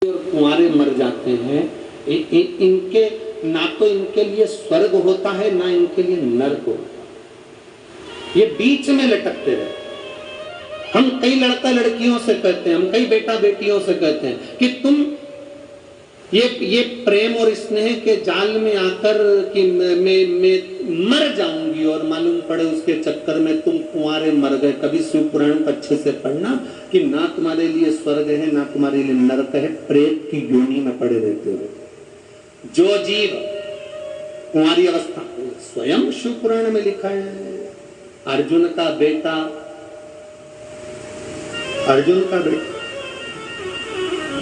और कुंवारे मर जाते हैं, इनके ना तो इनके लिए स्वर्ग होता है ना इनके लिए नरक होता है। ये बीच में लटकते रहते। हम कई लड़का लड़कियों से कहते हैं, हम कई बेटा बेटियों से कहते हैं कि तुम ये प्रेम और स्नेह के जाल में आकर कि मैं मर जाऊंगी और मालूम पड़े उसके चक्कर में तुम कुंवारे मर गए। कभी शिव पुराण को अच्छे से पढ़ना कि ना तुम्हारे लिए स्वर्ग है ना तुम्हारे लिए नरक है, प्रेत की योनि में पड़े रहते हो। जो जीव कुंवारी अवस्था, स्वयं शिव पुराण में लिखा है, अर्जुन का बेटा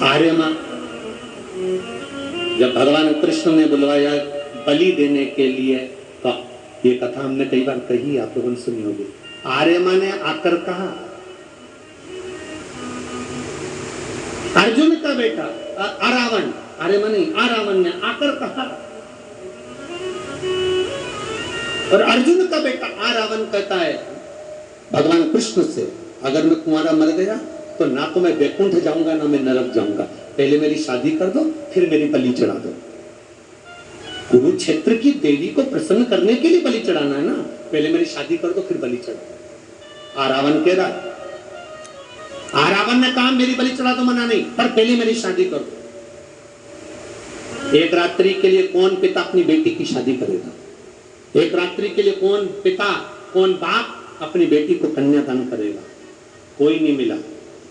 आर्यमा, जब भगवान कृष्ण ने बुलवाया बलि देने के लिए, तो ये कथा हमने कई बार कही, आप लोगों ने सुनी होगी। आर्यमा ने आकर कहा, अर्जुन का बेटा अरावण, आर्यमा नहीं अरावण ने आकर कहा, और अर्जुन का बेटा अरावण कहता है भगवान कृष्ण से, अगर मैं कुंवारा मर गया तो ना तो मैं वैकुंठ जाऊंगा ना मैं नरक जाऊंगा, पहले मेरी शादी कर दो फिर मेरी बलि चढ़ा दो। कुरुक्षेत्र की देवी को प्रसन्न करने के लिए बलि चढ़ाना है ना, पहले मेरी शादी कर दो फिर बलि चढ़ा। आरावण कह रहा, आरावण ने कहा मेरी बलि चढ़ा दो, मना नहीं, पर पहले मेरी शादी कर दो। एक रात्रि के लिए कौन पिता अपनी बेटी की शादी करेगा? एक रात्रि के लिए कौन पिता, कौन बाप अपनी बेटी को कन्यादान करेगा? कोई नहीं मिला।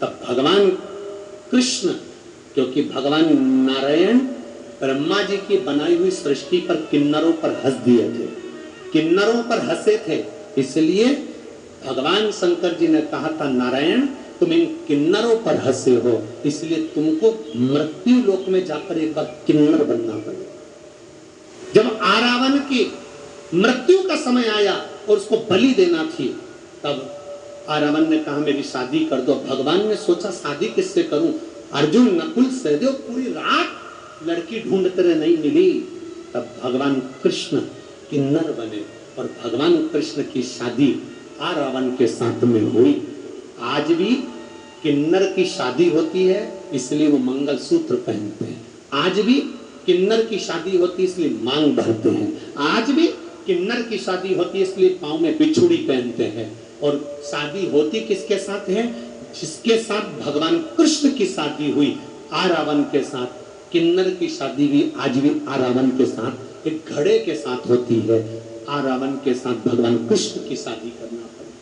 तब भगवान कृष्ण, क्योंकि भगवान नारायण ब्रह्मा जी की बनाई हुई सृष्टि पर किन्नरों पर हंस दिए थे, किन्नरों पर हंसे थे, इसलिए भगवान शंकर जी ने कहा था नारायण तुम इन किन्नरों पर हंसे हो, इसलिए तुमको मृत्यु लोक में जाकर एक बार किन्नर बनना पड़ेगा। जब आरावण की मृत्यु का समय आया और उसको बलि देना थी, तब आरावण ने कहा मेरी शादी कर दो। भगवान ने सोचा शादी किससे करूं? अर्जुन नकुल सहदेव पूरी रात लड़की ढूंढते रहे, नहीं मिली। तब भगवान कृष्ण किन्नर बने और भगवान कृष्ण की शादी आरावण के साथ में हुई। आज भी किन्नर की शादी होती है इसलिए वो मंगलसूत्र पहनते हैं, आज भी किन्नर की शादी होती है इसलिए मांग भरते हैं, आज भी किन्नर की शादी होती है इसलिए पांव में बिछुड़ी पहनते हैं। और शादी होती किसके साथ है? जिसके साथ भगवान कृष्ण की शादी हुई, आरावण के साथ। किन्नर की शादी भी आज भी आरावण के साथ, एक घड़े के साथ होती है। आरावण के साथ भगवान कृष्ण की शादी करना पड़ेगा।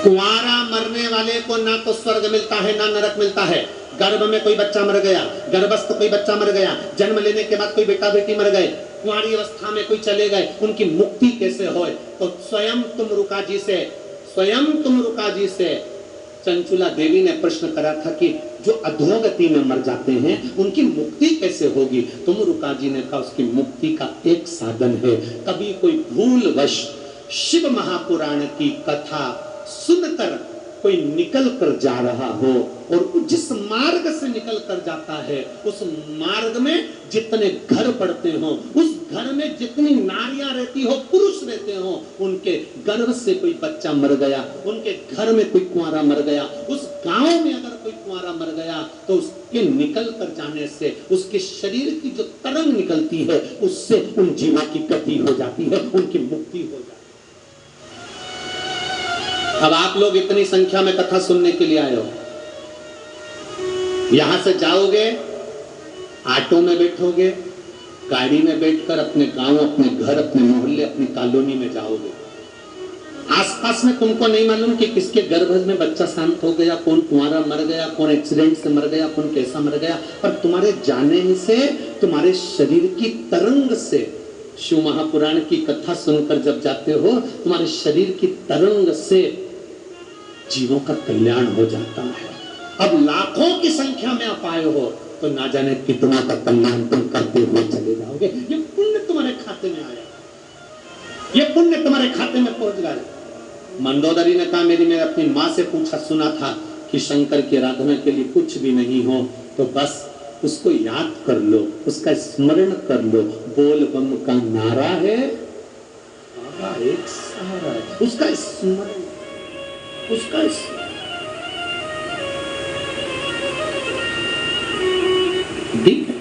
कुंवारा मरने वाले को ना तो स्वर्ग मिलता है ना नरक मिलता है। गर्भ में कोई बच्चा मर गया, गर्भस्थ कोई बच्चा मर गया, जन्म लेने के बाद कोई बेटा बेटी मर गए, कुंवारी अवस्था में कोई चले गए, उनकी मुक्ति कैसे होए? तो स्वयं तुम रुका जी से चंचुला देवी ने प्रश्न करा था कि जो अधोगति में मर जाते हैं उनकी मुक्ति कैसे होगी? तुम रुका जी ने कहा उसकी मुक्ति का एक साधन है, कभी कोई भूलवश शिव महापुराण की कथा सुनकर कोई निकल कर जा रहा हो और जिस मार्ग से निकल कर जाता है उस मार्ग में जितने घर पड़ते हो, उस घर में जितनी नारियां रहती हो, पुरुष रहते हो, उनके गर्भ से कोई बच्चा मर गया, उनके घर में कोई कुंवारा मर गया, उस गांव में अगर कोई कुंवारा मर गया तो उसके निकल कर जाने से उसके शरीर की जो तरंग निकलती है उससे उन जीवों की गति हो जाती है, उनकी मुक्ति हो जाती है। अब आप लोग इतनी संख्या में कथा सुनने के लिए आए हो, यहां से जाओगे, ऑटो में बैठोगे, गाड़ी में बैठकर अपने गांव, अपने घर, अपने मोहल्ले, अपनी कॉलोनी में जाओगे। आसपास में तुमको नहीं मालूम कि किसके गर्भ में बच्चा शांत हो गया, कौन कुंवारा मर गया, कौन एक्सीडेंट से मर गया, कौन कैसा मर गया, पर तुम्हारे जाने से, तुम्हारे शरीर की तरंग से, शिव महापुराण की कथा सुनकर जब जाते हो, तुम्हारे शरीर की तरंग से जीवों का कल्याण हो जाता है। अब लाखों की संख्या में आप आए हो तो ना जाने कितना का कल्याण तुम करते हुए चले जाओगे। ये पुण्य तुम्हारे खाते में आया, ये पुण्य तुम्हारे खाते में पहुंच गया। मंदोदरी ने कहा मैंने अपनी माँ से पूछा, सुना था कि शंकर की आराधना के लिए कुछ भी नहीं हो तो बस उसको याद कर लो, उसका स्मरण कर लो, बोल बम का नारा है, एक सहारा है, उसका स्मरण, उसका ठीक है।